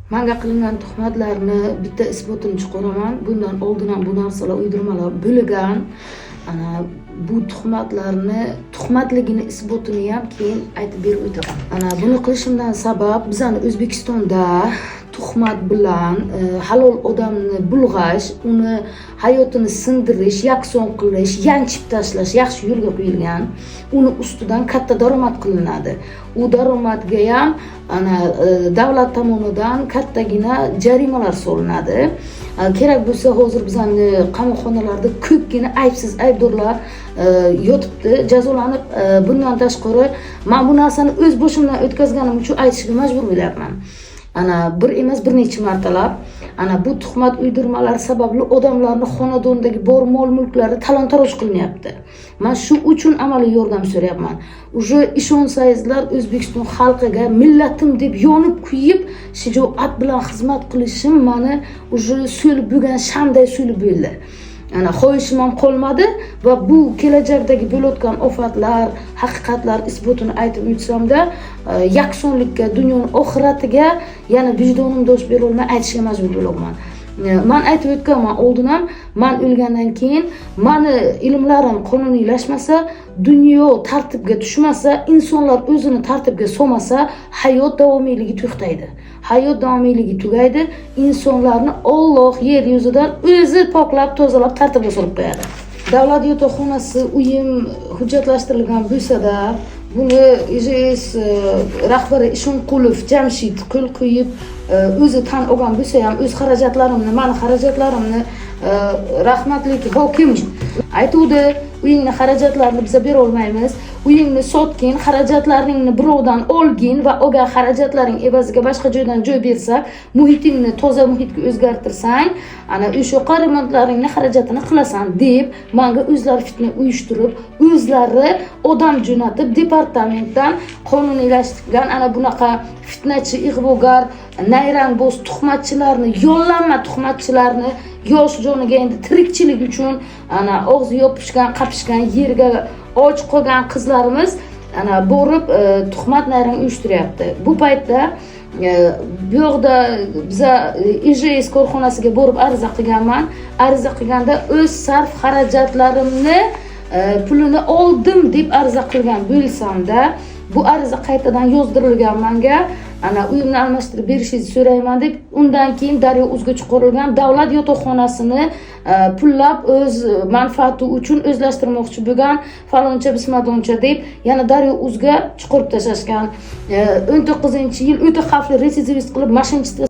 Menga qilingan tuhmatlarni bitta isbotini chiqaraman. Bundan oldin ham bu narsalar uydirmalar bo'lgan. Ana bu tuhmatligini isbotini ham keyin aytib berib o'taman. Ana buni qilishimdan sabab bizani O'zbekistonda tuhmat bilan halol odamni bulg'ash, uni hayotini sindirish, yakson qilish, yanchib tashlash yaxshi yo'lga qo'yilgan. Uni ustidan katta daromad qilinadi. U daromadga ham davlat tomonidan kattagina jarimalar solinadi. Kerak bo'lsa hozir bizani qamoqxonalarda ko'pgina aybsiz aybdorlar yotibdi, jazolanib. Bundan tashqari men bu narsani o'z boshimdan o'tkazganim uchun aytishga majbur bo'lyapman. Bir emas bir necha martalab bu tuhmat uydirmalar sababli odamlarni xonadondagi bor mol-mulklari talon-taroj qilinyapti. Men shu uchun amaliy yordam so'rayapman. Uje ishonsangizlar O'zbekiston xalqiga millatim deb yonib kuyib, shijoat bilan xizmat qilishim meni uje so'lib bo'lgan shamday so'lib bo'ldi. Xohishim ham qolmadi va bu kelajakdagi bo'layotgan ofatlar, haqiqatlar isbotini aytib o'tsamda, yaksonlikka, dunyoning oxiratiga yana vijdonim dosh bera olmay aytishga majbur bo'laman. Men aytib o'tganman oldin ham, men o'lgandan keyin meni ilmlarim qonuniylashmasa, dunyo tartibga tushmasa, insonlar o'zini tartibga solmasa, hayot davomiyligi to'xtaydi. Hayot davomiyligi tugaydi, insonlarni Alloh yer yuzidan o'zi poklab, tozalab, tartibga solib qo'yadi. Davlat yotoqxonasi uyim hujjatlashtirilgan bo'lsa-da, buni IJS rahbari Ishonqulov Jamshid qo'l qo'yib o'zi tan olgan bo'lsa ham, o'z xarajatlarimni, meni xarajatlarimni rahmatli hokim aytuvdi, uyingni xarajatlarini biz bera olmaymiz. Uyingni sotgin, xarajatlaringni birovdan olgin va olgan xarajatlaring evaziga boshqa joydan joy bersak, muhitingni toza muhitga o'zgartirsang, o'sha remontlaringni xarajatini qilasan deb menga o'zlari fitna uyushtirib, o'zlari odam jo'natib departamentdan qonuniylashtirgan bunaqa fitnachi, ig'vogar, nayrangboz tuhmatchilarni, yollanma tuhmatchilarni yosh joniga endi tirikchilik uchun og'zi yopishgan, qapishgan, yerga och qolgan qizlarimiz borib tuhmat nayrang uyushtiryapti. Bu paytda bu yoqda biza IJS korxonasiga borib ariza qilganman. Ariza qilganda o'z sarf xarajatlarimni pulini oldim deb ariza qilgan bo'lsam-da, bu ariza qaytadan yozdirilgan menga. Uyimni almashtirib berishingizni so'rayman deb, undan keyin Daryo Uzga chiqarilgan davlat yotoqxonasini pullab o'z manfaati uchun o'zlashtirmoqchi bo'lgan faloncha bismadoncha deb yana Daryo Uzga chiqarib tashlashgan. 19-yil o'ta xavfli retsidivist qilib mashinachida